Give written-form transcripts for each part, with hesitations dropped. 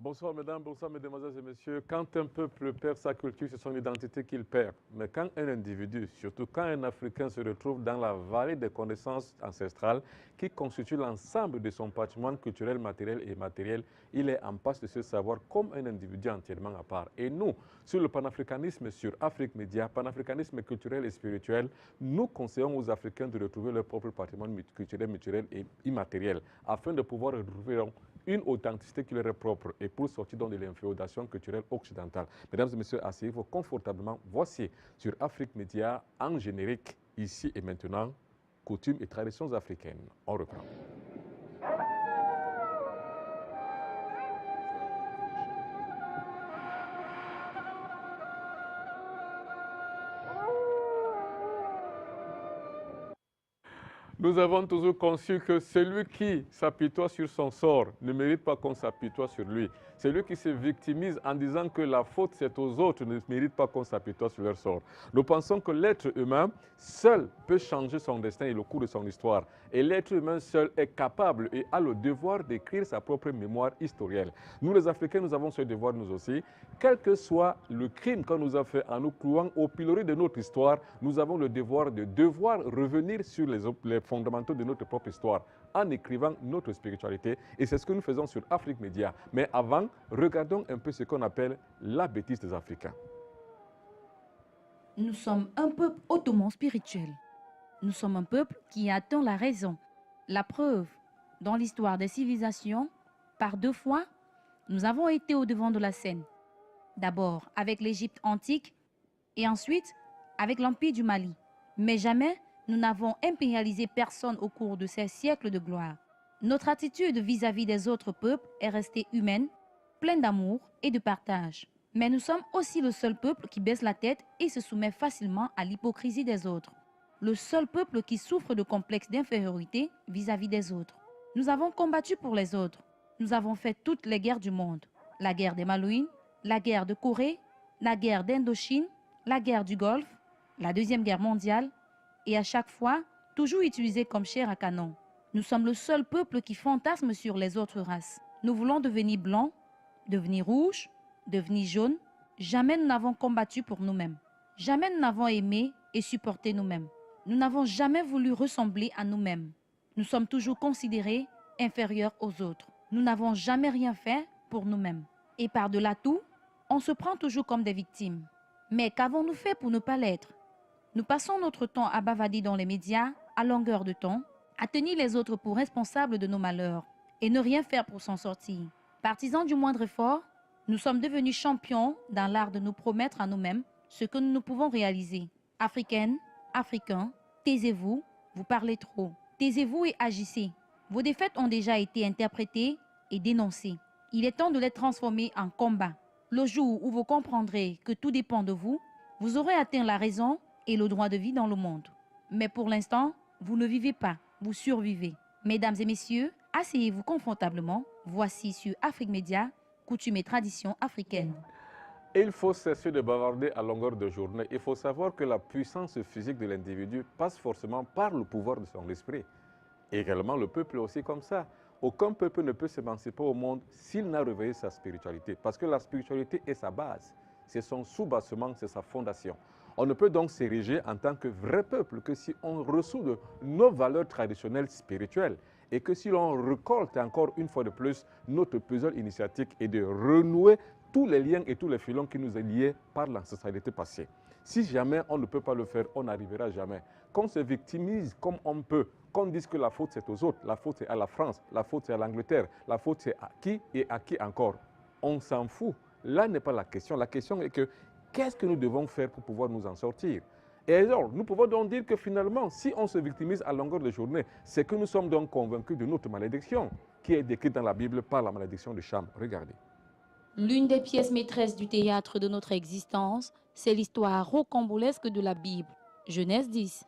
Bonsoir mesdames, bonsoir mesdemoiselles et messieurs. Quand un peuple perd sa culture, c'est son identité qu'il perd. Mais quand un individu, surtout quand un Africain se retrouve dans la vallée des connaissances ancestrales qui constitue l'ensemble de son patrimoine culturel, matériel et immatériel, il est en passe de se savoir comme un individu entièrement à part. Et nous, sur le panafricanisme sur Afrique Média, panafricanisme culturel et spirituel, nous conseillons aux Africains de retrouver leur propre patrimoine culturel, mutuel et immatériel afin de pouvoir retrouver une authenticité qui leur est propre et pour sortir donc de l'inféodation culturelle occidentale. Mesdames et messieurs, asseyez-vous confortablement. Voici sur Afrique Média, en générique, ici et maintenant, coutumes et traditions africaines. On reprend. Nous avons toujours conçu que celui qui s'apitoie sur son sort ne mérite pas qu'on s'apitoie sur lui. Celui qui se victimise en disant que la faute c'est aux autres ne mérite pas qu'on s'apitoie sur leur sort. Nous pensons que l'être humain seul peut changer son destin et le cours de son histoire. Et l'être humain seul est capable et a le devoir d'écrire sa propre mémoire historielle. Nous les Africains, nous avons ce devoir nous aussi. Quel que soit le crime qu'on nous a fait en nous clouant au pilori de notre histoire, nous avons le devoir de revenir sur les fondamentaux de notre propre histoire en écrivant notre spiritualité. Et c'est ce que nous faisons sur Afrique Média. Mais avant, regardons un peu ce qu'on appelle la bêtise des Africains. Nous sommes un peuple hautement spirituel. Nous sommes un peuple qui attend la raison. La preuve, dans l'histoire des civilisations, par 2 fois, nous avons été au devant de la scène. D'abord avec l'Égypte antique et ensuite avec l'Empire du Mali. Mais jamais nous n'avons impérialisé personne au cours de ces siècles de gloire. Notre attitude vis-à-vis des autres peuples est restée humaine, pleine d'amour et de partage. Mais nous sommes aussi le seul peuple qui baisse la tête et se soumet facilement à l'hypocrisie des autres. Le seul peuple qui souffre de complexes d'infériorité vis-à-vis des autres. Nous avons combattu pour les autres. Nous avons fait toutes les guerres du monde. La guerre des Malouines, la guerre de Corée, la guerre d'Indochine, la guerre du Golfe, la Deuxième Guerre mondiale, et à chaque fois, toujours utilisée comme chair à canon. Nous sommes le seul peuple qui fantasme sur les autres races. Nous voulons devenir blancs, devenir rouges, devenir jaunes. Jamais nous n'avons combattu pour nous-mêmes. Jamais nous n'avons aimé et supporté nous-mêmes. Nous n'avons jamais voulu ressembler à nous-mêmes. Nous sommes toujours considérés inférieurs aux autres. Nous n'avons jamais rien fait pour nous-mêmes. Et par-delà tout, on se prend toujours comme des victimes. Mais qu'avons-nous fait pour ne pas l'être? Nous passons notre temps à bavader dans les médias à longueur de temps, à tenir les autres pour responsables de nos malheurs et ne rien faire pour s'en sortir. Partisans du moindre effort, nous sommes devenus champions dans l'art de nous promettre à nous-mêmes ce que nous ne pouvons réaliser. Africaines, Africains, taisez-vous, vous parlez trop. Taisez-vous et agissez. Vos défaites ont déjà été interprétées et dénoncées. Il est temps de les transformer en combat. Le jour où vous comprendrez que tout dépend de vous, vous aurez atteint la raison et le droit de vie dans le monde. Mais pour l'instant, vous ne vivez pas, vous survivez. Mesdames et messieurs, asseyez-vous confortablement. Voici sur Afrique Média, coutumes et traditions africaines. Il faut cesser de bavarder à longueur de journée. Il faut savoir que la puissance physique de l'individu passe forcément par le pouvoir de son esprit. Et également, le peuple est aussi comme ça. Aucun peuple ne peut s'émanciper au monde s'il n'a réveillé sa spiritualité. Parce que la spiritualité est sa base. C'est son soubassement, c'est sa fondation. On ne peut donc s'ériger en tant que vrai peuple que si on ressout de nos valeurs traditionnelles spirituelles et que si l'on récolte encore une fois de plus notre puzzle initiatique et de renouer tous les liens et tous les filons qui nous sont liés par l'ancestralité passée. Si jamais on ne peut pas le faire, on n'arrivera jamais. Qu'on se victimise comme on peut, qu'on dise que la faute c'est aux autres, la faute c'est à la France, la faute c'est à l'Angleterre, la faute c'est à qui et à qui encore. On s'en fout. Là n'est pas la question. La question est que qu'est-ce que nous devons faire pour pouvoir nous en sortir? Et alors, nous pouvons donc dire que finalement, si on se victimise à longueur de journée, c'est que nous sommes donc convaincus de notre malédiction, qui est décrite dans la Bible par la malédiction de Cham. Regardez. L'une des pièces maîtresses du théâtre de notre existence, c'est l'histoire rocambolesque de la Bible. Genèse 10.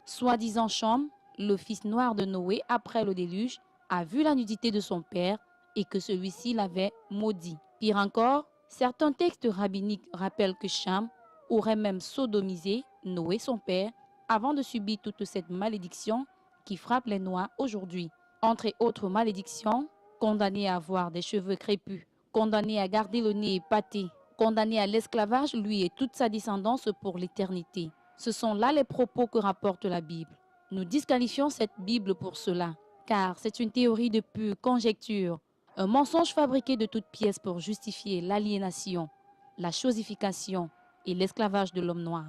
Soi-disant Cham, le fils noir de Noé après le déluge, a vu la nudité de son père et que celui-ci l'avait maudit. Pire encore, certains textes rabbiniques rappellent que Cham aurait même sodomisé Noé son père avant de subir toute cette malédiction qui frappe les Noirs aujourd'hui. Entre autres malédictions, condamné à avoir des cheveux crépus condamné à garder le nez épaté, condamné à l'esclavage, lui et toute sa descendance pour l'éternité. Ce sont là les propos que rapporte la Bible. Nous disqualifions cette Bible pour cela, car c'est une théorie de pure conjecture, un mensonge fabriqué de toutes pièces pour justifier l'aliénation, la chosification et l'esclavage de l'homme noir.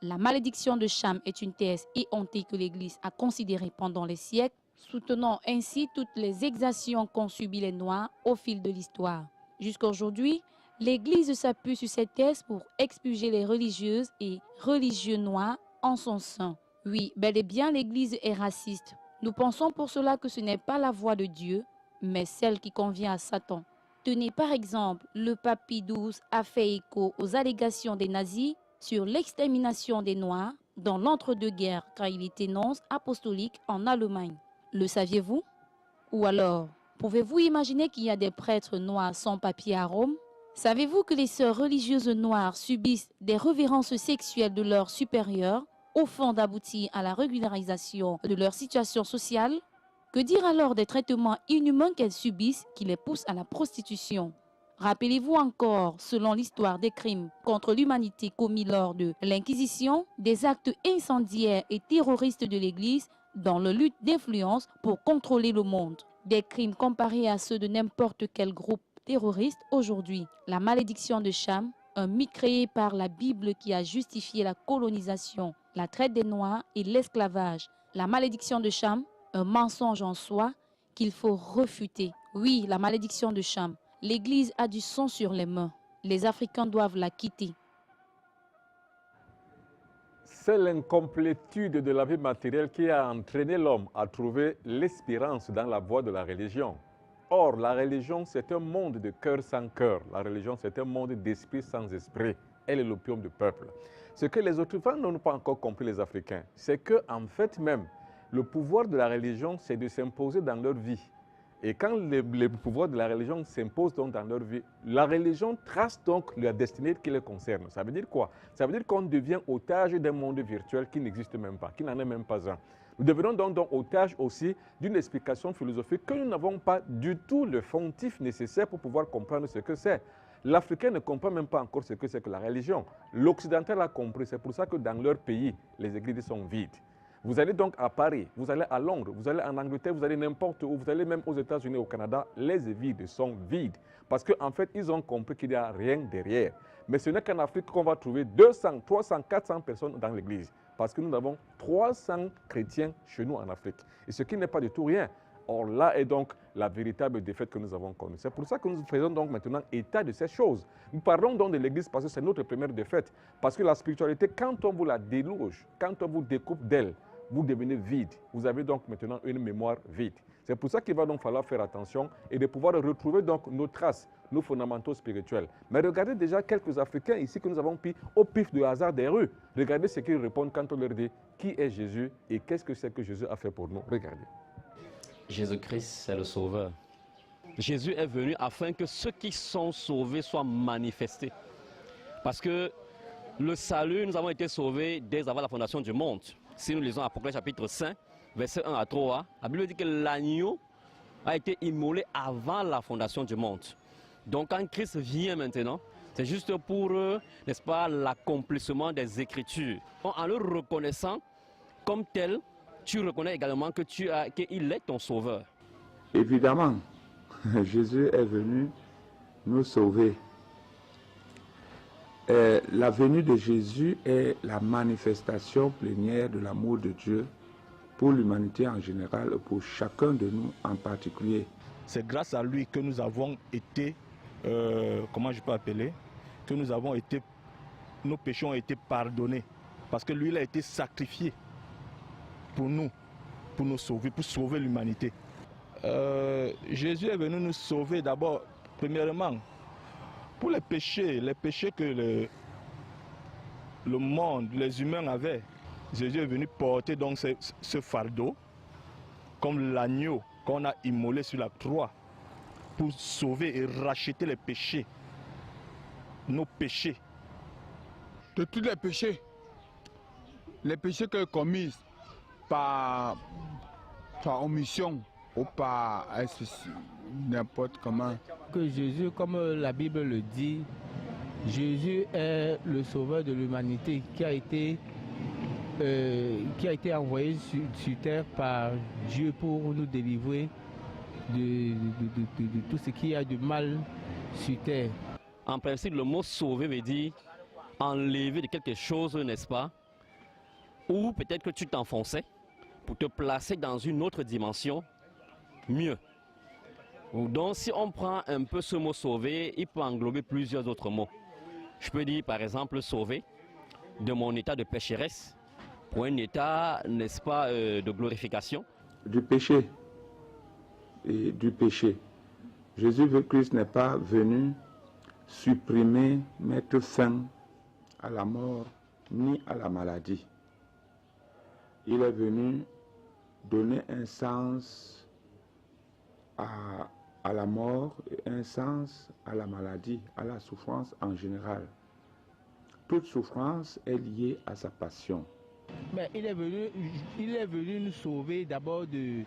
La malédiction de Cham est une thèse éhontée que l'Église a considérée pendant les siècles, soutenant ainsi toutes les exactions qu'ont subies les Noirs au fil de l'histoire. Jusqu'à aujourd'hui, l'Église s'appuie sur cette thèse pour expurger les religieuses et religieux noirs en son sein. Oui, bel et bien l'Église est raciste. Nous pensons pour cela que ce n'est pas la voix de Dieu, mais celle qui convient à Satan. Tenez par exemple, le pape Pie XII a fait écho aux allégations des nazis sur l'extermination des Noirs dans l'entre-deux-guerres quand il était nonce apostolique en Allemagne. Le saviez-vous? Ou alors, pouvez-vous imaginer qu'il y a des prêtres noirs sans papier à Rome? Savez-vous que les sœurs religieuses noires subissent des revérences sexuelles de leurs supérieurs au fond d'aboutir à la régularisation de leur situation sociale? Que dire alors des traitements inhumains qu'elles subissent qui les poussent à la prostitution? Rappelez-vous encore, selon l'histoire des crimes contre l'humanité commis lors de l'Inquisition, des actes incendiaires et terroristes de l'Église dans la lutte d'influence pour contrôler le monde. Des crimes comparés à ceux de n'importe quel groupe terroriste aujourd'hui. La malédiction de Cham, un mythe créé par la Bible qui a justifié la colonisation, la traite des Noirs et l'esclavage. La malédiction de Cham, un mensonge en soi qu'il faut refuter. Oui, la malédiction de Cham. L'Église a du sang sur les mains. Les Africains doivent la quitter. C'est l'incomplétude de la vie matérielle qui a entraîné l'homme à trouver l'espérance dans la voie de la religion. Or, la religion, c'est un monde de cœur sans cœur. La religion, c'est un monde d'esprit sans esprit. Elle est l'opium du peuple. Ce que les autres femmes n'ont pas encore compris, les Africains, c'est qu'en fait même, le pouvoir de la religion, c'est de s'imposer dans leur vie. Et quand le pouvoir de la religion s'impose donc dans leur vie, la religion trace donc la destinée qui les concerne. Ça veut dire quoi? Ça veut dire qu'on devient otage d'un monde virtuel qui n'existe même pas, qui n'en est même pas un. Nous devenons donc otage aussi d'une explication philosophique que nous n'avons pas du tout le fontif nécessaire pour pouvoir comprendre ce que c'est. L'Africain ne comprend même pas encore ce que c'est que la religion. L'Occidental a compris, c'est pour ça que dans leur pays, les églises sont vides. Vous allez donc à Paris, vous allez à Londres, vous allez en Angleterre, vous allez n'importe où, vous allez même aux États-Unis, au Canada, les églises sont vides. Parce qu'en fait, ils ont compris qu'il n'y a rien derrière. Mais ce n'est qu'en Afrique qu'on va trouver 200, 300, 400 personnes dans l'église. Parce que nous avons 300 chrétiens chez nous en Afrique. Et ce qui n'est pas du tout rien. Or, là est donc la véritable défaite que nous avons connue. C'est pour ça que nous faisons donc maintenant état de ces choses. Nous parlons donc de l'Église parce que c'est notre première défaite. Parce que la spiritualité, quand on vous la déloge, quand on vous découpe d'elle, vous devenez vide. Vous avez donc maintenant une mémoire vide. C'est pour ça qu'il va donc falloir faire attention et de pouvoir retrouver donc nos traces, nos fondamentaux spirituels. Mais regardez déjà quelques Africains ici que nous avons pris au pif de hasard des rues. Regardez ce qu'ils répondent quand on leur dit qui est Jésus et qu'est-ce que c'est que Jésus a fait pour nous. Regardez. Jésus-Christ, c'est le Sauveur. Jésus est venu afin que ceux qui sont sauvés soient manifestés. Parce que le salut, nous avons été sauvés dès avant la fondation du monde. Si nous lisons Apocalypse chapitre 5, versets 1 à 3, la Bible dit que l'agneau a été immolé avant la fondation du monde. Donc quand Christ vient maintenant, c'est juste pour, n'est-ce pas, l'accomplissement des Écritures. En le reconnaissant comme tel, tu reconnais également que qu'il est ton sauveur. Évidemment, Jésus est venu nous sauver. La venue de Jésus est la manifestation plénière de l'amour de Dieu pour l'humanité en général et pour chacun de nous en particulier. C'est grâce à lui que nous avons été, comment je peux appeler, que nous avons été, nos péchés ont été pardonnés. Parce que lui, il a été sacrifié pour nous sauver, pour sauver l'humanité. Jésus est venu nous sauver d'abord, premièrement, pour les péchés que le monde, les humains avaient. Jésus est venu porter donc ce fardeau, comme l'agneau qu'on a immolé sur la croix, pour sauver et racheter les péchés, nos péchés. De tous les péchés que commis par omission ou par n'importe comment, que Jésus, comme la Bible le dit, Jésus est le sauveur de l'humanité qui a été envoyé sur terre par Dieu pour nous délivrer de tout ce qu'il y a de mal sur terre. En principe, le mot sauver veut dire enlever de quelque chose, n'est-ce pas? Ou peut-être que tu t'enfonçais pour te placer dans une autre dimension mieux. Donc si on prend un peu ce mot sauver, il peut englober plusieurs autres mots. Je peux dire par exemple sauver de mon état de pécheresse pour un état, n'est-ce pas, de glorification. Du péché et du péché. Jésus-Christ n'est pas venu supprimer, mettre fin à la mort ni à la maladie. Il est venu donner un sens à la mort et un sens à la maladie, à la souffrance en général. Toute souffrance est liée à sa passion. Mais il est venu nous sauver d'abord de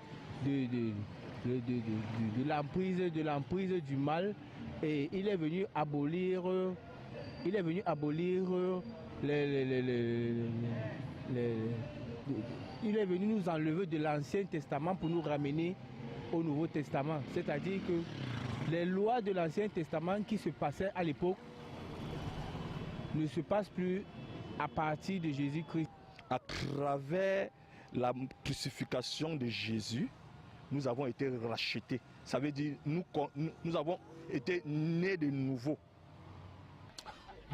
l'emprise du mal, et il est venu abolir il est venu nous enlever de l'Ancien Testament pour nous ramener au Nouveau Testament. C'est-à-dire que les lois de l'Ancien Testament qui se passaient à l'époque ne se passent plus à partir de Jésus-Christ. À travers la crucifixion de Jésus, nous avons été rachetés. Ça veut dire nous avons été nés de nouveau.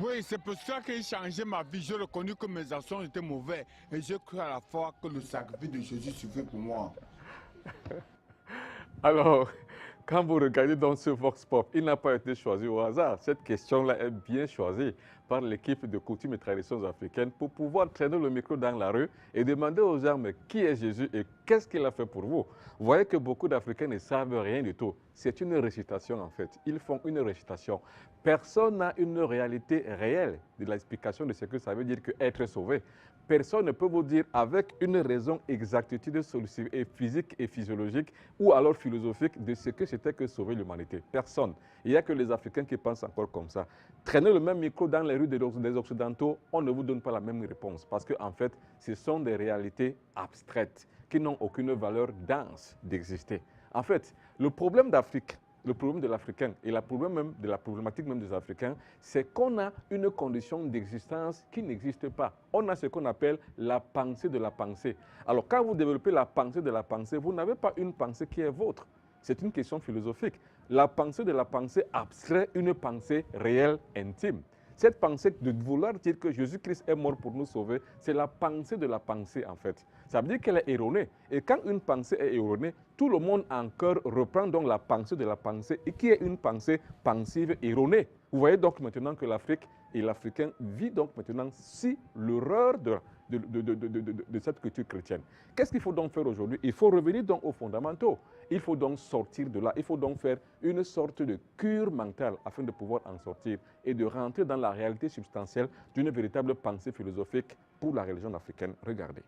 Oui, c'est pour ça que j'ai changé ma vie. J'ai reconnu que mes actions étaient mauvaises. Et j'ai cru à la fois que le sacrifice de Jésus suffit pour moi. Alors, quand vous regardez dans ce Vox Pop, il n'a pas été choisi au hasard. Cette question-là est bien choisie par l'équipe de coutumes et traditions africaines pour pouvoir traîner le micro dans la rue et demander aux gens, mais qui est Jésus et qu'est-ce qu'il a fait pour vous? Vous voyez que beaucoup d'Africains ne savent rien du tout. C'est une récitation en fait. Ils font une récitation. Personne n'a une réalité réelle de l'explication de ce que ça veut dire que être sauvé. Personne ne peut vous dire avec une raison exactitude physique et physiologique ou alors philosophique de ce que c'était que sauver l'humanité. Personne. Il n'y a que les Africains qui pensent encore comme ça. Traîner le même micro dans les rues des Occidentaux, on ne vous donne pas la même réponse parce qu'en fait, ce sont des réalités abstraites qui n'ont aucune valeur dense d'exister. En fait, le problème d'Afrique, le problème de l'Africain et la problématique même des Africains, c'est qu'on a une condition d'existence qui n'existe pas. On a ce qu'on appelle la pensée de la pensée. Alors quand vous développez la pensée de la pensée, vous n'avez pas une pensée qui est vôtre. C'est une question philosophique. La pensée de la pensée abstrait une pensée réelle, intime. Cette pensée de vouloir dire que Jésus-Christ est mort pour nous sauver, c'est la pensée de la pensée en fait. Ça veut dire qu'elle est erronée. Et quand une pensée est erronée, tout le monde en cœur reprend donc la pensée de la pensée et qui est une pensée pensive erronée. Vous voyez donc maintenant que l'Afrique et l'Africain vit donc maintenant si l'erreur de cette culture chrétienne. Qu'est-ce qu'il faut donc faire aujourd'hui? Il faut revenir donc aux fondamentaux. Il faut donc sortir de là. Il faut donc faire une sorte de cure mentale afin de pouvoir en sortir et de rentrer dans la réalité substantielle d'une véritable pensée philosophique pour la religion africaine. Regardez.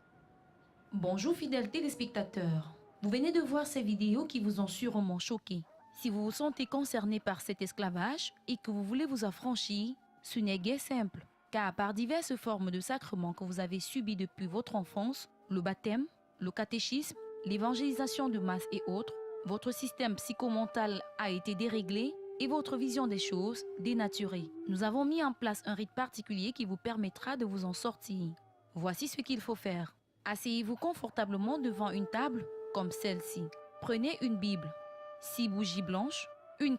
Bonjour fidèles téléspectateurs. Vous venez de voir ces vidéos qui vous ont sûrement choqué. Si vous vous sentez concerné par cet esclavage et que vous voulez vous affranchir, ce n'est guère simple. Car par diverses formes de sacrements que vous avez subis depuis votre enfance, le baptême, le catéchisme, l'évangélisation de masse et autres, votre système psychomental a été déréglé et votre vision des choses dénaturée. Nous avons mis en place un rite particulier qui vous permettra de vous en sortir. Voici ce qu'il faut faire. Asseyez-vous confortablement devant une table comme celle-ci. Prenez une Bible, 6 bougies blanches, une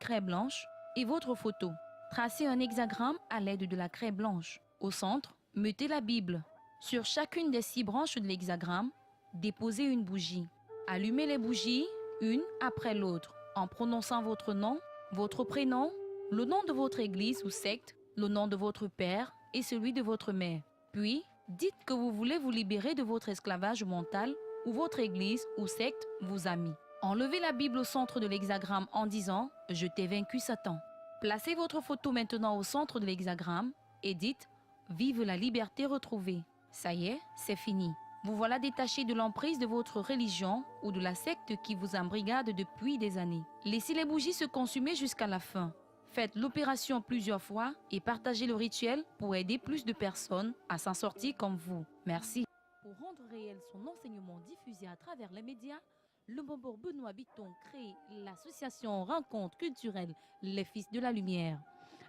craie blanche et votre photo. Tracez un hexagramme à l'aide de la craie blanche. Au centre, mettez la Bible. Sur chacune des 6 branches de l'hexagramme, déposez une bougie. Allumez les bougies, une après l'autre, en prononçant votre nom, votre prénom, le nom de votre église ou secte, le nom de votre père et celui de votre mère. Puis, dites que vous voulez vous libérer de votre esclavage mental ou votre église ou secte vous a mis. Enlevez la Bible au centre de l'hexagramme en disant « Je t'ai vaincu Satan ». Placez votre photo maintenant au centre de l'hexagramme et dites « Vive la liberté retrouvée ». Ça y est, c'est fini. Vous voilà détaché de l'emprise de votre religion ou de la secte qui vous embrigade depuis des années. Laissez les bougies se consumer jusqu'à la fin. Faites l'opération plusieurs fois et partagez le rituel pour aider plus de personnes à s'en sortir comme vous. Merci. Pour rendre réel son enseignement diffusé à travers les médias, le Bombor Benoît Bitton crée l'association Rencontre culturelle Les Fils de la Lumière.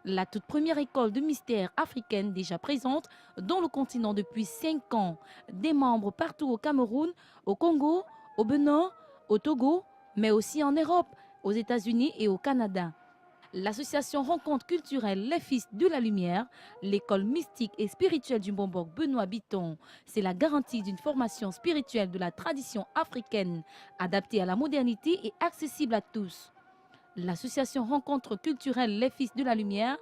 La toute première école de mystère africaine déjà présente dans le continent depuis 5 ans. Des membres partout au Cameroun, au Congo, au Bénin, au Togo, mais aussi en Europe, aux États-Unis et au Canada. L'association Rencontre culturelle Les Fils de la Lumière, l'école mystique et spirituelle du Bombor Benoît Bitton, c'est la garantie d'une formation spirituelle de la tradition africaine, adaptée à la modernité et accessible à tous. L'association Rencontre culturelle Les Fils de la Lumière,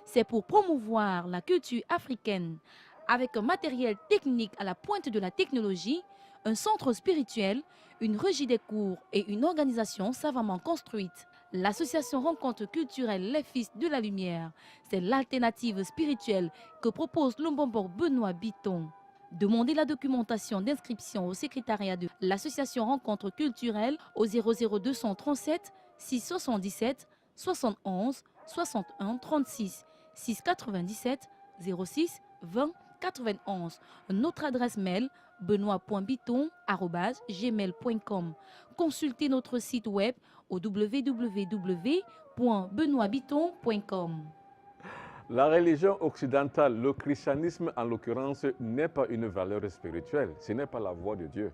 c'est pour promouvoir la culture africaine avec un matériel technique à la pointe de la technologie, un centre spirituel, une régie des cours et une organisation savamment construite. L'association Rencontre culturelle Les Fils de la Lumière, c'est l'alternative spirituelle que propose le Bombor Benoît Bitton. Demandez la documentation d'inscription au secrétariat de l'association Rencontre culturelle au 00237 677 71 61 36 697 06 20 91. Notre adresse mail benoît.bitton@gmail.com. Consultez notre site web au www.benoîtbitton.com. La religion occidentale, le christianisme en l'occurrence, n'est pas une valeur spirituelle. Ce n'est pas la voie de Dieu.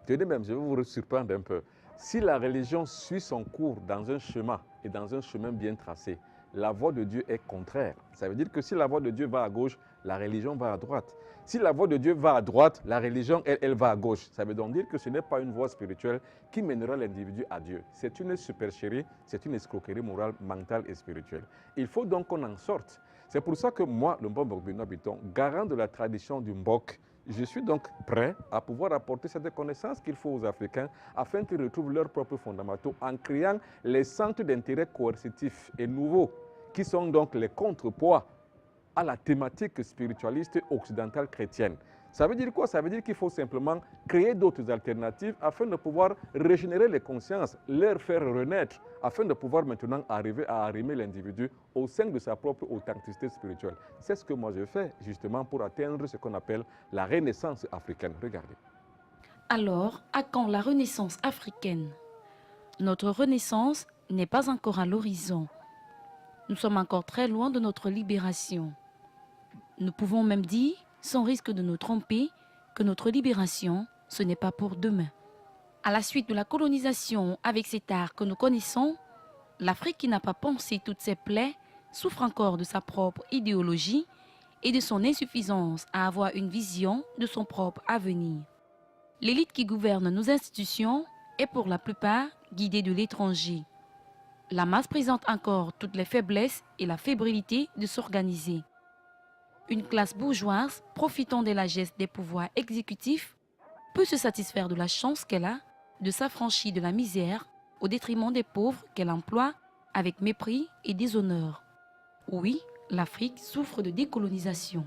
Tenez même, je vais vous surprendre un peu. Si la religion suit son cours dans un chemin et dans un chemin bien tracé, la voie de Dieu est contraire. Ça veut dire que si la voie de Dieu va à gauche, la religion va à droite. Si la voie de Dieu va à droite, la religion, elle va à gauche. Ça veut donc dire que ce n'est pas une voie spirituelle qui mènera l'individu à Dieu. C'est une supercherie, c'est une escroquerie morale, mentale et spirituelle. Il faut donc qu'on en sorte. C'est pour ça que moi, le Bombor Benoît Bitton, garant de la tradition du Mbok, je suis donc prêt à pouvoir apporter cette connaissance qu'il faut aux Africains afin qu'ils retrouvent leurs propres fondamentaux en créant les centres d'intérêt coercitifs et nouveaux qui sont donc les contrepoids à la thématique spiritualiste occidentale chrétienne. Ça veut dire quoi? Ça veut dire qu'il faut simplement créer d'autres alternatives afin de pouvoir régénérer les consciences, leur faire renaître, afin de pouvoir maintenant arriver à arrimer l'individu au sein de sa propre authenticité spirituelle. C'est ce que moi je fais justement pour atteindre ce qu'on appelle la renaissance africaine. Regardez. Alors, à quand la renaissance africaine? Notre renaissance n'est pas encore à l'horizon. Nous sommes encore très loin de notre libération. Nous pouvons même dire, sans risque de nous tromper, que notre libération, ce n'est pas pour demain. À la suite de la colonisation avec cet art que nous connaissons, l'Afrique qui n'a pas pensé toutes ses plaies souffre encore de sa propre idéologie et de son insuffisance à avoir une vision de son propre avenir. L'élite qui gouverne nos institutions est pour la plupart guidée de l'étranger. La masse présente encore toutes les faiblesses et la fébrilité de s'organiser. Une classe bourgeoise, profitant de la geste des pouvoirs exécutifs, peut se satisfaire de la chance qu'elle a de s'affranchir de la misère au détriment des pauvres qu'elle emploie avec mépris et déshonneur. Oui, l'Afrique souffre de décolonisation.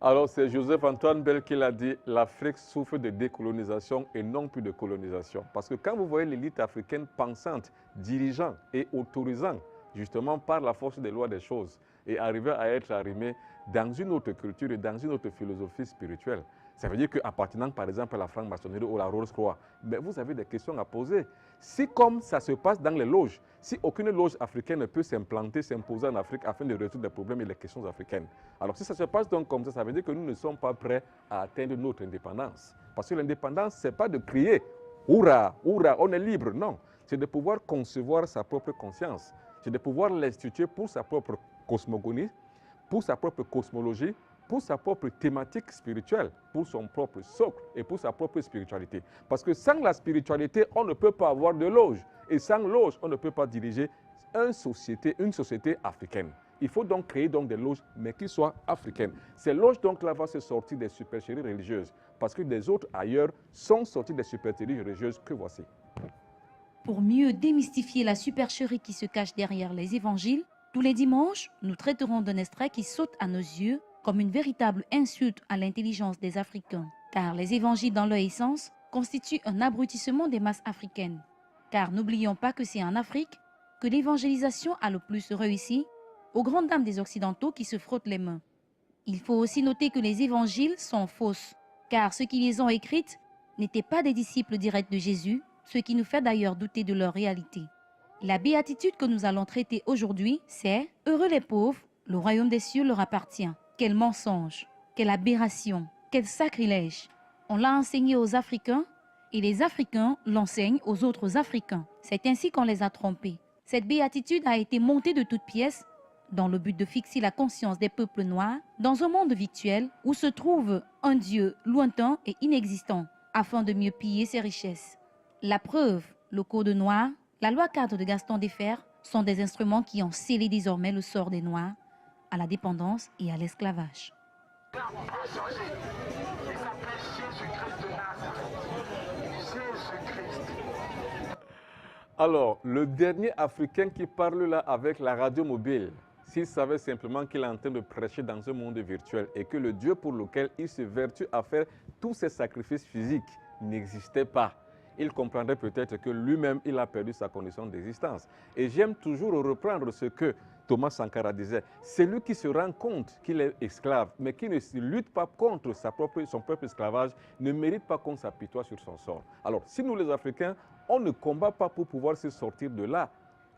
Alors c'est Joseph-Antoine Bell qui l'a dit, l'Afrique souffre de décolonisation et non plus de colonisation. Parce que quand vous voyez l'élite africaine pensante, dirigeant et autorisant, justement par la force des lois des choses, et arriver à être arrimé dans une autre culture et dans une autre philosophie spirituelle. Ça veut dire qu'appartenant par exemple à la franc-maçonnerie ou à la Rose-Croix, mais vous avez des questions à poser. Si comme ça se passe dans les loges, si aucune loge africaine ne peut s'implanter, s'imposer en Afrique afin de résoudre les problèmes et les questions africaines. Alors si ça se passe donc comme ça veut dire que nous ne sommes pas prêts à atteindre notre indépendance. Parce que l'indépendance, ce n'est pas de crier « Hurrah, hurrah, on est libre ». Non, c'est de pouvoir concevoir sa propre conscience. C'est de pouvoir l'instituer pour sa propre cosmogonie, pour sa propre cosmologie, pour sa propre thématique spirituelle, pour son propre socle et pour sa propre spiritualité. Parce que sans la spiritualité, on ne peut pas avoir de loge. Et sans loge, on ne peut pas diriger une société africaine. Il faut donc créer donc des loges, mais qui soient africaines. Ces loges donc là vont se sortir des supercheries religieuses, parce que des autres ailleurs sont sortis des supercheries religieuses que voici. Pour mieux démystifier la supercherie qui se cache derrière les évangiles, tous les dimanches, nous traiterons d'un extrait qui saute à nos yeux comme une véritable insulte à l'intelligence des Africains. car les évangiles dans leur essence constituent un abrutissement des masses africaines. Car n'oublions pas que c'est en Afrique que l'évangélisation a le plus réussi, aux grandes dames des Occidentaux qui se frottent les mains. Il faut aussi noter que les évangiles sont fausses, car ceux qui les ont écrites n'étaient pas des disciples directs de Jésus, ce qui nous fait d'ailleurs douter de leur réalité. La béatitude que nous allons traiter aujourd'hui, c'est « Heureux les pauvres, le royaume des cieux leur appartient ». Quel mensonge, quelle aberration, quel sacrilège. On l'a enseigné aux Africains et les Africains l'enseignent aux autres Africains. C'est ainsi qu'on les a trompés. Cette béatitude a été montée de toutes pièces dans le but de fixer la conscience des peuples noirs dans un monde virtuel où se trouve un Dieu lointain et inexistant afin de mieux piller ses richesses. La preuve, le code noir, la loi cadre de Gaston Defferre sont des instruments qui ont scellé désormais le sort des Noirs à la dépendance et à l'esclavage. Alors, le dernier Africain qui parle là avec la radio mobile, s'il savait simplement qu'il est en train de prêcher dans un monde virtuel et que le Dieu pour lequel il se vertue à faire tous ces sacrifices physiques n'existait pas, il comprendrait peut-être que lui-même, il a perdu sa condition d'existence. Et j'aime toujours reprendre ce que Thomas Sankara disait, celui qui se rend compte qu'il est esclave, mais qui ne lutte pas contre son propre esclavage, ne mérite pas qu'on s'apitoie sur son sort. Alors, si nous les Africains, on ne combat pas pour pouvoir se sortir de là,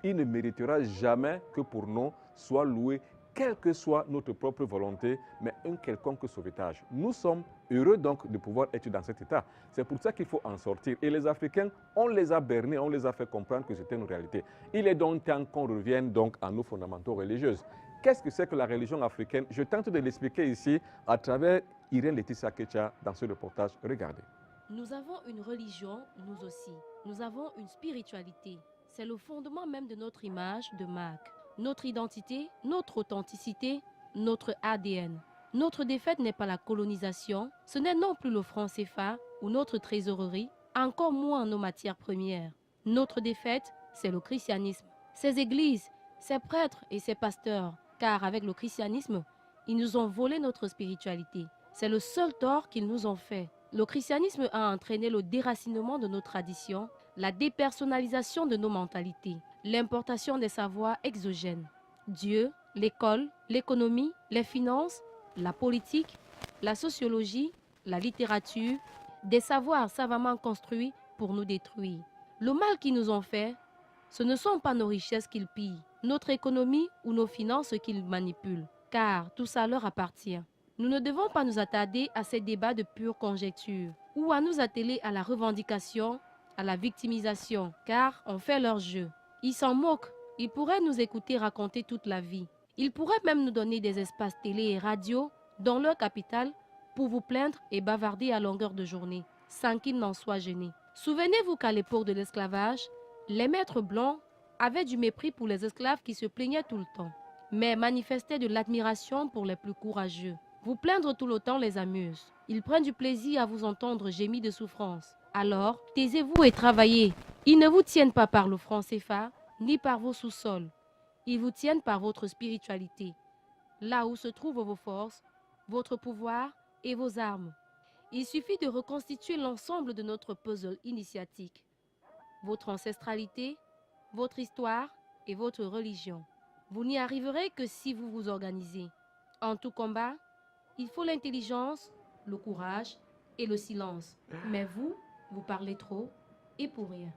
il ne méritera jamais que pour nous soit loué, quelle que soit notre propre volonté, mais un quelconque sauvetage. Nous sommes heureux donc de pouvoir être dans cet état. C'est pour ça qu'il faut en sortir. Et les Africains, on les a bernés, on les a fait comprendre que c'était une réalité. Il est donc temps qu'on revienne donc à nos fondamentaux religieux. Qu'est-ce que c'est que la religion africaine? Je tente de l'expliquer ici à travers Irène Laetitia Ketia dans ce reportage. Regardez. Nous avons une religion, nous aussi. Nous avons une spiritualité. C'est le fondement même de notre image de marque. Notre identité, notre authenticité, notre ADN. Notre défaite n'est pas la colonisation, ce n'est non plus le franc CFA ou notre trésorerie, encore moins nos matières premières. Notre défaite, c'est le christianisme. Ces églises, ces prêtres et ces pasteurs, car avec le christianisme, ils nous ont volé notre spiritualité. C'est le seul tort qu'ils nous ont fait. Le christianisme a entraîné le déracinement de nos traditions, la dépersonnalisation de nos mentalités, l'importation des savoirs exogènes. Dieu, l'école, l'économie, les finances, la politique, la sociologie, la littérature, des savoirs savamment construits pour nous détruire. Le mal qu'ils nous ont fait, ce ne sont pas nos richesses qu'ils pillent, notre économie ou nos finances qu'ils manipulent, car tout ça leur appartient. Nous ne devons pas nous attarder à ces débats de pure conjecture ou à nous atteler à la revendication, à la victimisation, car on fait leur jeu. Ils s'en moquent. Ils pourraient nous écouter raconter toute la vie. Ils pourraient même nous donner des espaces télé et radio dans leur capitale pour vous plaindre et bavarder à longueur de journée, sans qu'ils n'en soient gênés. Souvenez-vous qu'à l'époque de l'esclavage, les maîtres blancs avaient du mépris pour les esclaves qui se plaignaient tout le temps, mais manifestaient de l'admiration pour les plus courageux. Vous plaindre tout le temps les amuse. Ils prennent du plaisir à vous entendre gémir de souffrance. Alors, taisez-vous et travaillez. Ils ne vous tiennent pas par le franc CFA, ni par vos sous-sols. Ils vous tiennent par votre spiritualité, là où se trouvent vos forces, votre pouvoir et vos armes. Il suffit de reconstituer l'ensemble de notre puzzle initiatique, votre ancestralité, votre histoire et votre religion. Vous n'y arriverez que si vous vous organisez. En tout combat, il faut l'intelligence, le courage et le silence. Mais vous parlez trop et pour rien.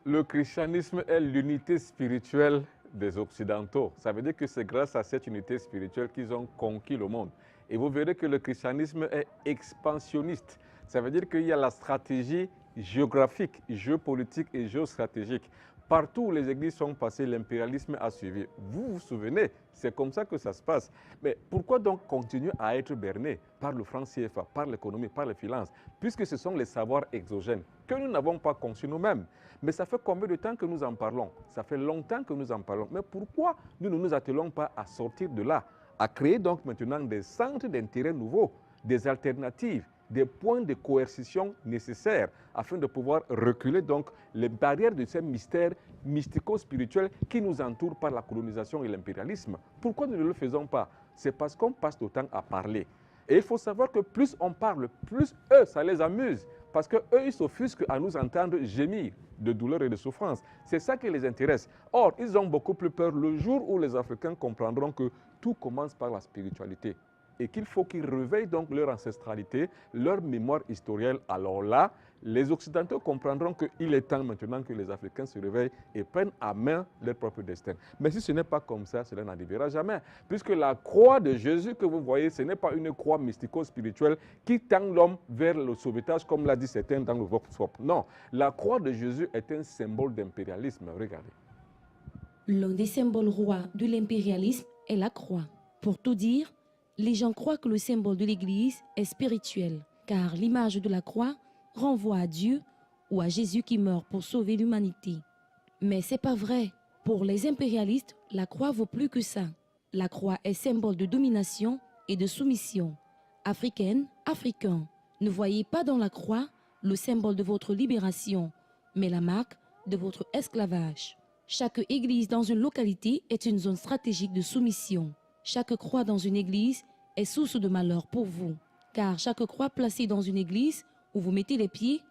Le christianisme est l'unité spirituelle des Occidentaux. Ça veut dire que c'est grâce à cette unité spirituelle qu'ils ont conquis le monde. Et vous verrez que le christianisme est expansionniste. Ça veut dire qu'il y a la stratégie géographique, géopolitique et géostratégique. Partout où les églises sont passées, l'impérialisme a suivi. Vous vous souvenez, c'est comme ça que ça se passe. Mais pourquoi donc continuer à être berné par le franc CFA, par l'économie, par les finances, puisque ce sont les savoirs exogènes que nous n'avons pas conçus nous-mêmes? Mais ça fait combien de temps que nous en parlons? Ça fait longtemps que nous en parlons. Mais pourquoi nous ne nous attelons pas à sortir de là, à créer donc maintenant des centres d'intérêt nouveaux, des alternatives, des points de coercition nécessaires afin de pouvoir reculer donc les barrières de ces mystères mystico-spirituels qui nous entourent par la colonisation et l'impérialisme? Pourquoi nous ne le faisons pas? C'est parce qu'on passe le temps à parler. Et il faut savoir que plus on parle, plus eux, ça les amuse. Parce qu'eux, ils s'offusquent à nous entendre gémir de douleur et de souffrance. C'est ça qui les intéresse. Or, ils ont beaucoup plus peur le jour où les Africains comprendront que tout commence par la spiritualité et qu'il faut qu'ils réveillent donc leur ancestralité, leur mémoire historielle. Alors là, les Occidentaux comprendront qu'il est temps maintenant que les Africains se réveillent et prennent à main leur propre destin. Mais si ce n'est pas comme ça, cela n'arrivera jamais. Puisque la croix de Jésus que vous voyez, ce n'est pas une croix mystico-spirituelle qui tend l'homme vers le sauvetage, comme l'a dit certains dans le Vox Pop. Non, la croix de Jésus est un symbole d'impérialisme. Regardez. L'un des symboles rois de l'impérialisme est la croix. Pour tout dire, les gens croient que le symbole de l'Église est spirituel, car l'image de la croix renvoie à Dieu ou à Jésus qui meurt pour sauver l'humanité. Mais c'est pas vrai. Pour les impérialistes, la croix vaut plus que ça. La croix est symbole de domination et de soumission. Africaine, africain, ne voyez pas dans la croix le symbole de votre libération, mais la marque de votre esclavage. Chaque église dans une localité est une zone stratégique de soumission. Chaque croix dans une église est source de malheur pour vous, car chaque croix placée dans une église où vous mettez les pieds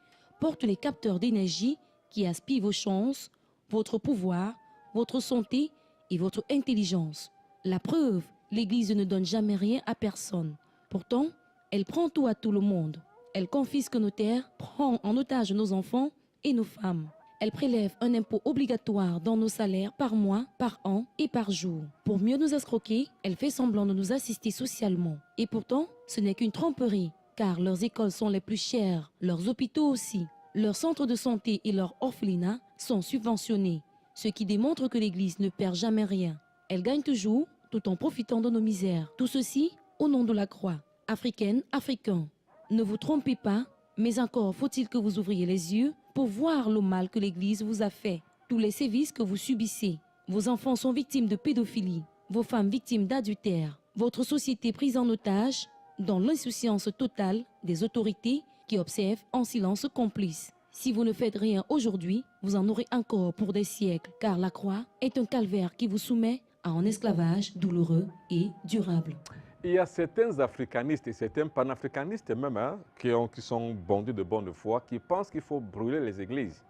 porte les capteurs d'énergie qui aspirent vos chances, votre pouvoir, votre santé et votre intelligence. La preuve, l'église ne donne jamais rien à personne. Pourtant, elle prend tout à tout le monde. Elle confisque nos terres, prend en otage nos enfants et nos femmes. Elle prélève un impôt obligatoire dans nos salaires par mois, par an et par jour. Pour mieux nous escroquer, elle fait semblant de nous assister socialement. Et pourtant, ce n'est qu'une tromperie, car leurs écoles sont les plus chères, leurs hôpitaux aussi. Leurs centres de santé et leurs orphelinats sont subventionnés, ce qui démontre que l'Église ne perd jamais rien. Elle gagne toujours, tout en profitant de nos misères. Tout ceci au nom de la croix. Africaine, africain, ne vous trompez pas, mais encore faut-il que vous ouvriez les yeux pour voir le mal que l'Église vous a fait, tous les sévices que vous subissez. Vos enfants sont victimes de pédophilie, vos femmes victimes d'adultère, votre société prise en otage dans l'insouciance totale des autorités qui observent en silence complice. Si vous ne faites rien aujourd'hui, vous en aurez encore pour des siècles, car la croix est un calvaire qui vous soumet à un esclavage douloureux et durable. Il y a certains africanistes et certains panafricanistes même qui sont bondés de bonne foi, qui pensent qu'il faut brûler les églises,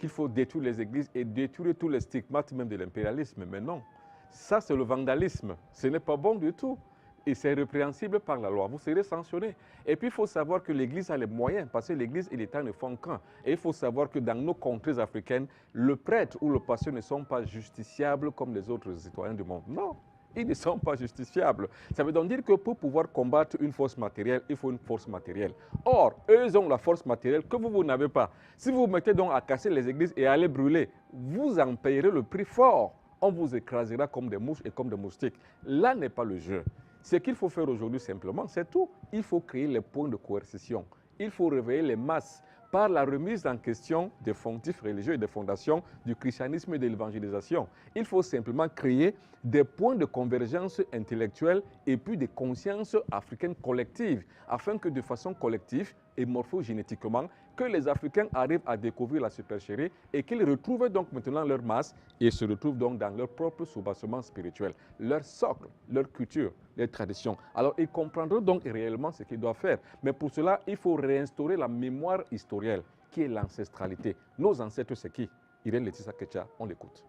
qu'il faut détruire les églises et détruire tous les stigmates même de l'impérialisme. Mais non, ça c'est le vandalisme, ce n'est pas bon du tout. Et c'est répréhensible par la loi, vous serez sanctionné. Et puis il faut savoir que l'Église a les moyens, parce que l'Église et l'État ne font qu'un. Et il faut savoir que dans nos contrées africaines, le prêtre ou le pasteur ne sont pas justiciables comme les autres citoyens du monde. Non, ils ne sont pas justiciables. Ça veut donc dire que pour pouvoir combattre une force matérielle, il faut une force matérielle. Or, eux ont la force matérielle que vous n'avez pas. Si vous vous mettez donc à casser les églises et à les brûler, vous en payerez le prix fort. On vous écrasera comme des mouches et comme des moustiques. Là n'est pas le jeu. Ce qu'il faut faire aujourd'hui simplement, c'est tout. Il faut créer les points de coercition. Il faut réveiller les masses par la remise en question des fondatifs religieux et des fondations du christianisme et de l'évangélisation. Il faut simplement créer des points de convergence intellectuelle et puis des consciences africaines collectives, afin que de façon collective et morphogénétiquement, que les Africains arrivent à découvrir la supercherie et qu'ils retrouvent donc maintenant leur masse et se retrouvent donc dans leur propre soubassement spirituel, leur socle, leur culture, leurs traditions. Alors ils comprendront donc réellement ce qu'ils doivent faire. Mais pour cela, il faut réinstaurer la mémoire historielle, qui est l'ancestralité. Nos ancêtres, c'est qui? Irène Laetitia Ketia, on l'écoute.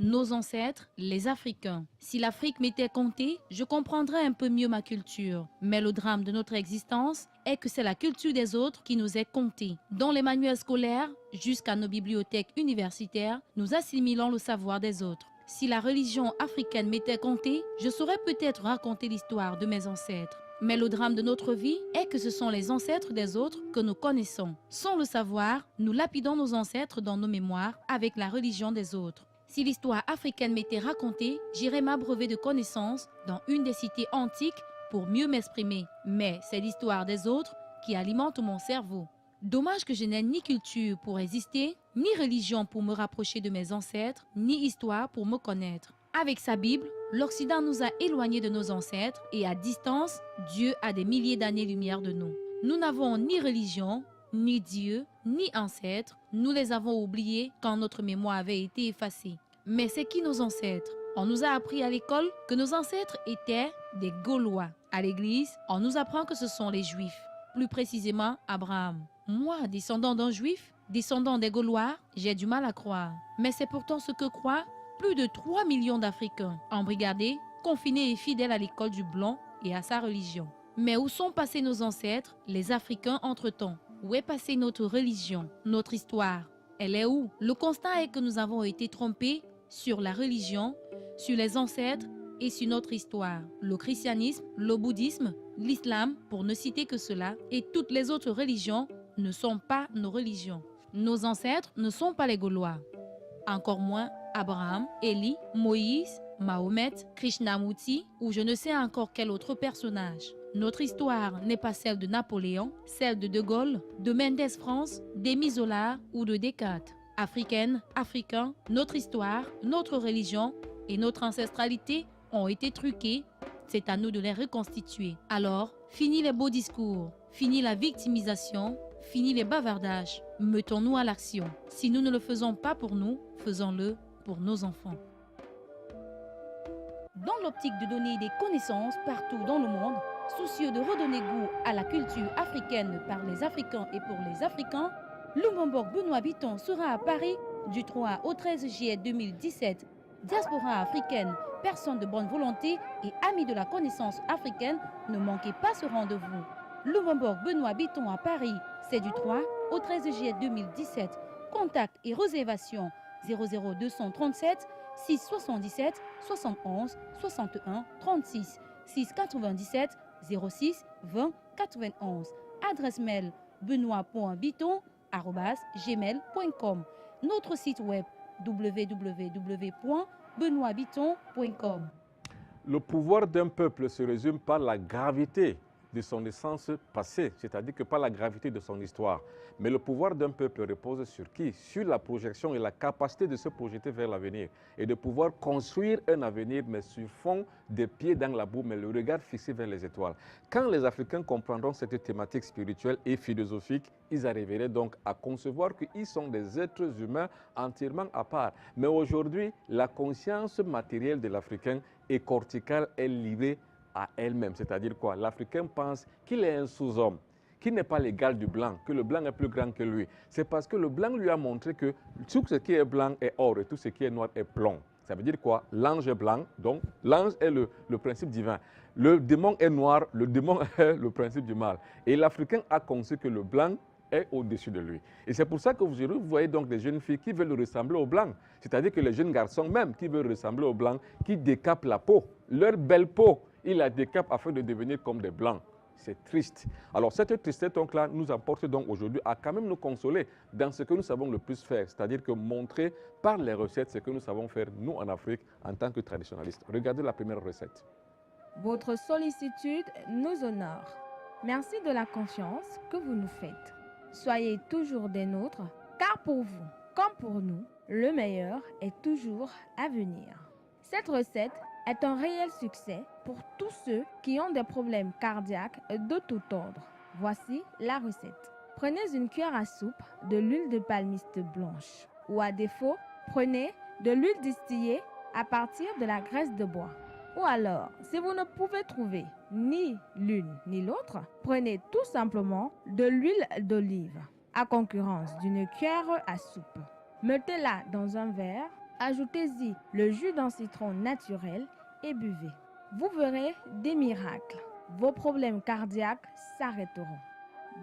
Nos ancêtres, les Africains. Si l'Afrique m'était comptée, je comprendrais un peu mieux ma culture. Mais le drame de notre existence est que c'est la culture des autres qui nous est comptée. Dans les manuels scolaires, jusqu'à nos bibliothèques universitaires, nous assimilons le savoir des autres. Si la religion africaine m'était comptée, je saurais peut-être raconter l'histoire de mes ancêtres. Mais le drame de notre vie est que ce sont les ancêtres des autres que nous connaissons. Sans le savoir, nous lapidons nos ancêtres dans nos mémoires avec la religion des autres. Si l'histoire africaine m'était racontée, j'irais m'abreuver de connaissances dans une des cités antiques pour mieux m'exprimer. Mais c'est l'histoire des autres qui alimente mon cerveau. Dommage que je n'ai ni culture pour exister, ni religion pour me rapprocher de mes ancêtres, ni histoire pour me connaître. Avec sa Bible, l'Occident nous a éloignés de nos ancêtres et à distance, Dieu a des milliers d'années-lumière de nous. Nous n'avons ni religion, ni Dieu, ni ancêtres. Nous les avons oubliés quand notre mémoire avait été effacée. Mais c'est qui nos ancêtres? On nous a appris à l'école que nos ancêtres étaient des Gaulois. À l'église, on nous apprend que ce sont les Juifs, plus précisément Abraham. Moi, descendant d'un Juif, descendant des Gaulois, j'ai du mal à croire. Mais c'est pourtant ce que croient plus de 3 millions d'Africains, embrigadés, confinés et fidèles à l'école du blanc et à sa religion. Mais où sont passés nos ancêtres, les Africains entre-temps? Où est passée notre religion, notre histoire? Elle est où? Le constat est que nous avons été trompés sur la religion, sur les ancêtres et sur notre histoire. Le christianisme, le bouddhisme, l'islam, pour ne citer que cela, et toutes les autres religions ne sont pas nos religions. Nos ancêtres ne sont pas les Gaulois. Encore moins Abraham, Élie, Moïse, Mahomet, Krishnamurti ou je ne sais encore quel autre personnage. Notre histoire n'est pas celle de Napoléon, celle de De Gaulle, de Mendes France, d'Émile Zola ou de Descartes. Africaine, africain, notre histoire, notre religion et notre ancestralité ont été truqués. C'est à nous de les reconstituer. Alors, fini les beaux discours, fini la victimisation, fini les bavardages. Mettons-nous à l'action. Si nous ne le faisons pas pour nous, faisons-le pour nos enfants. Dans l'optique de donner des connaissances partout dans le monde, soucieux de redonner goût à la culture africaine par les Africains et pour les Africains, Lumumba Benoît Bitton sera à Paris du 3 au 13 juillet 2017. Diaspora africaine, personnes de bonne volonté et amis de la connaissance africaine, ne manquez pas ce rendez-vous. Lumumba Benoît Bitton à Paris, c'est du 3 au 13 juillet 2017. Contact et réservation 00237 677 71 61 36 697 06 20 91. Adresse mail benoît.bitton@gmail.com. Notre site web www.benoîtbitton.com. Le pouvoir d'un peuple se résume par la gravité de son essence passée, c'est-à-dire que par la gravité de son histoire. Mais le pouvoir d'un peuple repose sur qui? Sur la projection et la capacité de se projeter vers l'avenir et de pouvoir construire un avenir, mais sur fond des pieds dans la boue, mais le regard fixé vers les étoiles. Quand les Africains comprendront cette thématique spirituelle et philosophique, ils arriveraient donc à concevoir qu'ils sont des êtres humains entièrement à part. Mais aujourd'hui, la conscience matérielle de l'Africain et corticale est livrée à elle-même. C'est-à-dire quoi? L'Africain pense qu'il est un sous-homme, qu'il n'est pas l'égal du blanc, que le blanc est plus grand que lui. C'est parce que le blanc lui a montré que tout ce qui est blanc est or et tout ce qui est noir est plomb. Ça veut dire quoi? L'ange est blanc, donc l'ange est le principe divin. Le démon est noir, le démon est le principe du mal. Et l'Africain a conçu que le blanc est au-dessus de lui. Et c'est pour ça que vous voyez donc des jeunes filles qui veulent ressembler aux blancs. C'est-à-dire que les jeunes garçons même qui veulent ressembler aux blancs, qui décapent la peau, leur belle peau, ils la décapent afin de devenir comme des blancs. C'est triste. Alors cette tristesse donc-là nous apporte donc aujourd'hui à quand même nous consoler dans ce que nous savons le plus faire, c'est-à-dire que montrer par les recettes ce que nous savons faire nous en Afrique en tant que traditionnalistes. Regardez la première recette. Votre sollicitude nous honore. Merci de la confiance que vous nous faites. Soyez toujours des nôtres, car pour vous, comme pour nous, le meilleur est toujours à venir. Cette recette est un réel succès pour tous ceux qui ont des problèmes cardiaques de tout ordre. Voici la recette. Prenez une cuillère à soupe de l'huile de palmiste blanche ou à défaut, prenez de l'huile distillée à partir de la graisse de bois. Ou alors, si vous ne pouvez trouver ni l'une ni l'autre, prenez tout simplement de l'huile d'olive à concurrence d'une cuillère à soupe. Mettez-la dans un verre, ajoutez-y le jus d'un citron naturel et buvez. Vous verrez des miracles. Vos problèmes cardiaques s'arrêteront.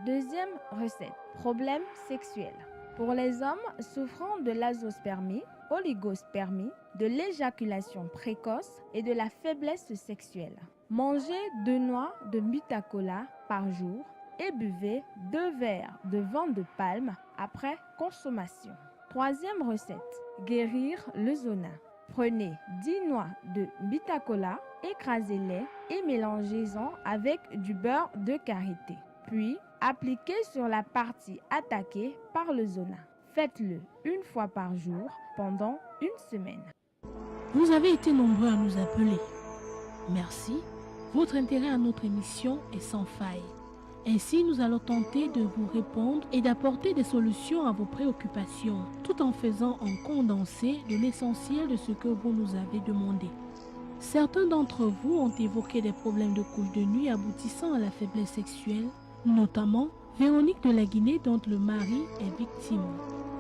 Deuxième recette, problème sexuel. Pour les hommes souffrant de l'azospermie, oligospermie, de l'éjaculation précoce et de la faiblesse sexuelle, mangez 2 noix de butacola par jour et buvez 2 verres de vin de palme après consommation. Troisième recette, guérir le zona. Prenez 10 noix de bitacola, écrasez-les et mélangez-en avec du beurre de karité. Puis, appliquez sur la partie attaquée par le zona. Faites-le 1 fois par jour pendant 1 semaine. Vous avez été nombreux à nous appeler. Merci. Votre intérêt à notre émission est sans faille. Ainsi, nous allons tenter de vous répondre et d'apporter des solutions à vos préoccupations, tout en faisant un condensé de l'essentiel de ce que vous nous avez demandé. Certains d'entre vous ont évoqué des problèmes de couche de nuit aboutissant à la faiblesse sexuelle, notamment Véronique de la Guinée dont le mari est victime.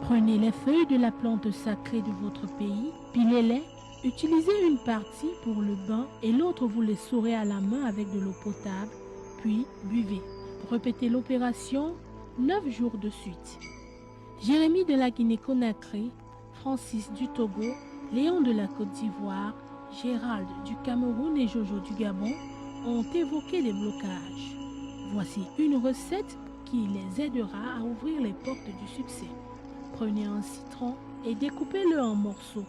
Prenez les feuilles de la plante sacrée de votre pays, pilez-les, utilisez une partie pour le bain et l'autre vous les saurez à la main avec de l'eau potable, puis buvez. Répétez l'opération 9 jours de suite. Jérémie de la Guinée-Conakry, Francis du Togo, Léon de la Côte d'Ivoire, Gérald du Cameroun et Jojo du Gabon ont évoqué des blocages. Voici une recette qui les aidera à ouvrir les portes du succès. Prenez un citron et découpez-le en morceaux.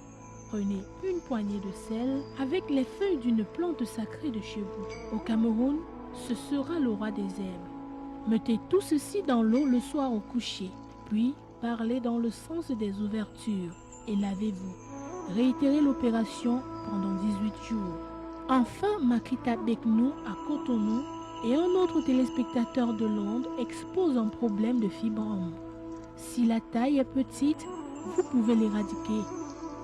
Prenez une poignée de sel avec les feuilles d'une plante sacrée de chez vous. Au Cameroun, ce sera le roi des herbes. Mettez tout ceci dans l'eau le soir au coucher, puis parlez dans le sens des ouvertures et lavez-vous. Réitérez l'opération pendant 18 jours. Enfin, Makita Beknou à Cotonou et un autre téléspectateur de Londres expose un problème de fibrome. Si la taille est petite, vous pouvez l'éradiquer.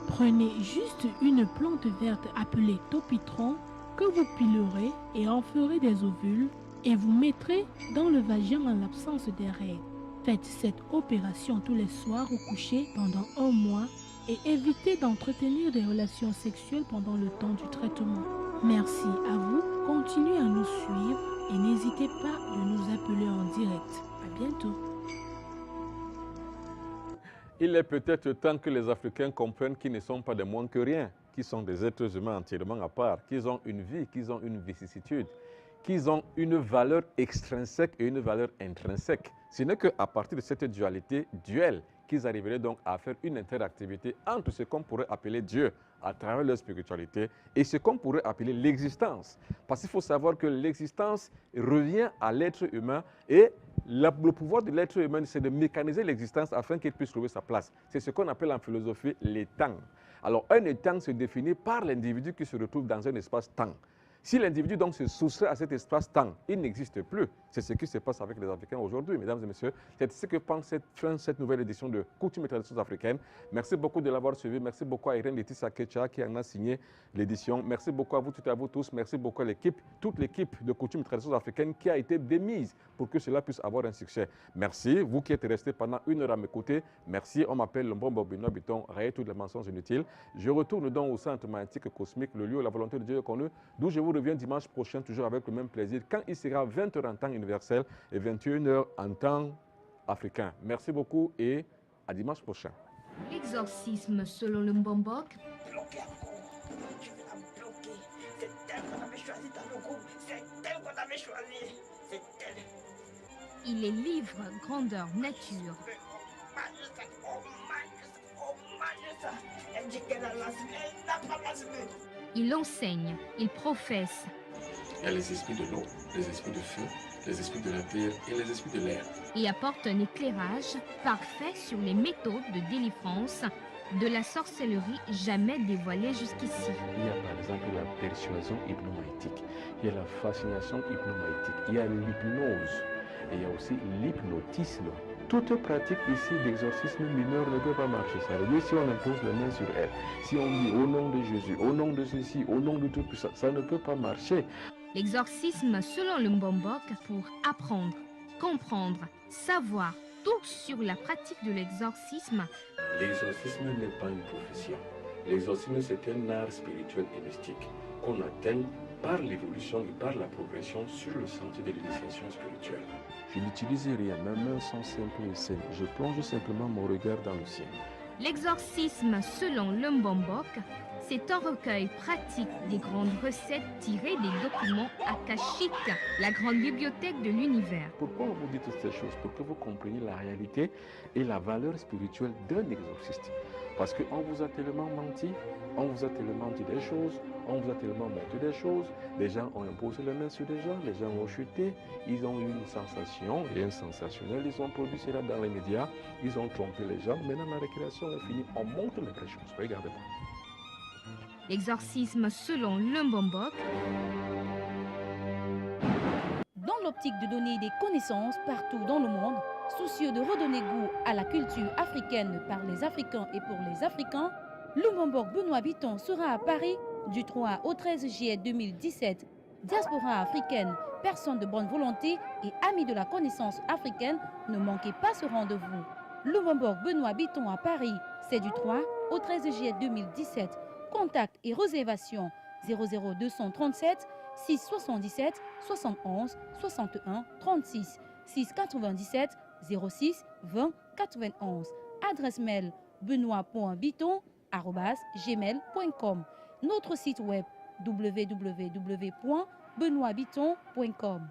Prenez juste une plante verte appelée topitron que vous pilerez et en ferez des ovules et vous mettrez dans le vagin en l'absence des règles. Faites cette opération tous les soirs au coucher pendant 1 mois et évitez d'entretenir des relations sexuelles pendant le temps du traitement. Merci à vous, continuez à nous suivre et n'hésitez pas de nous appeler en direct. À bientôt. Il est peut-être temps que les Africains comprennent qu'ils ne sont pas des moins que rien, qu'ils sont des êtres humains entièrement à part, qu'ils ont une vie, qu'ils ont une vicissitude, qu'ils ont une valeur extrinsèque et une valeur intrinsèque. Ce n'est qu'à partir de cette dualité duelle qu'ils arriveraient donc à faire une interactivité entre ce qu'on pourrait appeler Dieu à travers leur spiritualité et ce qu'on pourrait appeler l'existence. Parce qu'il faut savoir que l'existence revient à l'être humain et le pouvoir de l'être humain, c'est de mécaniser l'existence afin qu'il puisse trouver sa place. C'est ce qu'on appelle en philosophie l'étang. Alors un étang se définit par l'individu qui se retrouve dans un espace-temps. Si l'individu donc se soustrait à cet espace-temps, il n'existe plus. C'est ce qui se passe avec les Africains aujourd'hui, mesdames et messieurs. C'est ce que pense cette nouvelle édition de Coutumes et Traditions africaines. Merci beaucoup de l'avoir suivi. Merci beaucoup à Irène Laetitia Kecha qui en a signé l'édition. Merci beaucoup à vous toutes et à vous tous. Merci beaucoup à l'équipe, toute l'équipe de Coutumes et Traditions africaines qui a été démise pour que cela puisse avoir un succès. Merci, vous qui êtes restés pendant 1 heure à m'écouter. Merci, on m'appelle Lombombo Bino Biton, rayez toutes les mentions inutiles. Je retourne donc au centre magnétique cosmique, le lieu où la volonté de Dieu est connue, d'où je vous reviens dimanche prochain, toujours avec le même plaisir, quand il sera 20h en temps universel et 21h en temps africain. Merci beaucoup et à dimanche prochain. L'exorcisme selon le Mbombok. Il est livre grandeur nature. Il enseigne, il professe. Il y a les esprits de l'eau, les esprits de feu, les esprits de la terre et les esprits de l'air. Et apporte un éclairage parfait sur les méthodes de délivrance de la sorcellerie jamais dévoilée jusqu'ici. Il y a par exemple la persuasion hypnomaïtique, il y a la fascination hypnomaïtique, il y a l'hypnose et il y a aussi l'hypnotisme. Toute pratique ici d'exorcisme mineur ne peut pas marcher. Ça veut dire si on impose la main sur elle, si on dit au nom de Jésus, au nom de ceci, au nom de tout ça, ça ne peut pas marcher. L'exorcisme selon le Mbombok pour apprendre, comprendre, savoir tout sur la pratique de l'exorcisme. L'exorcisme n'est pas une profession. L'exorcisme, c'est un art spirituel et mystique qu'on atteint par l'évolution et par la progression sur le sentier de l'initiation spirituelle. Je n'utilise rien, ma main sont simples et saines. Je plonge simplement mon regard dans le ciel. L'exorcisme selon le Mbombok, c'est un recueil pratique des grandes recettes tirées des documents akashiques, la grande bibliothèque de l'univers. Pourquoi on vous dit toutes ces choses? Pour que vous compreniez la réalité et la valeur spirituelle d'un exorciste. Parce qu'on vous a tellement menti, on vous a tellement dit des choses, on vous a tellement montré des choses, les gens ont imposé les mains sur des gens, les gens ont chuté, ils ont eu une sensation et un sensationnel, ils ont produit cela dans les médias, ils ont trompé les gens, maintenant la récréation est finie, on montre les vraies choses, regardez-moi. L'exorcisme selon le Mbombok. Dans l'optique de donner des connaissances partout dans le monde, soucieux de redonner goût à la culture africaine par les Africains et pour les Africains, le Mbombok Benoît Biton sera à Paris Du 3 au 13 juillet 2017, diaspora africaine, personnes de bonne volonté et amis de la connaissance africaine, ne manquez pas ce rendez-vous. Lumbombo Benoît Bitton à Paris, c'est du 3 au 13 juillet 2017. Contact et réservation 00237 677 71 61 36 697 06 20 91. Adresse mail benoît.bitton@gmail.com. Notre site web www.benoîtbiton.com.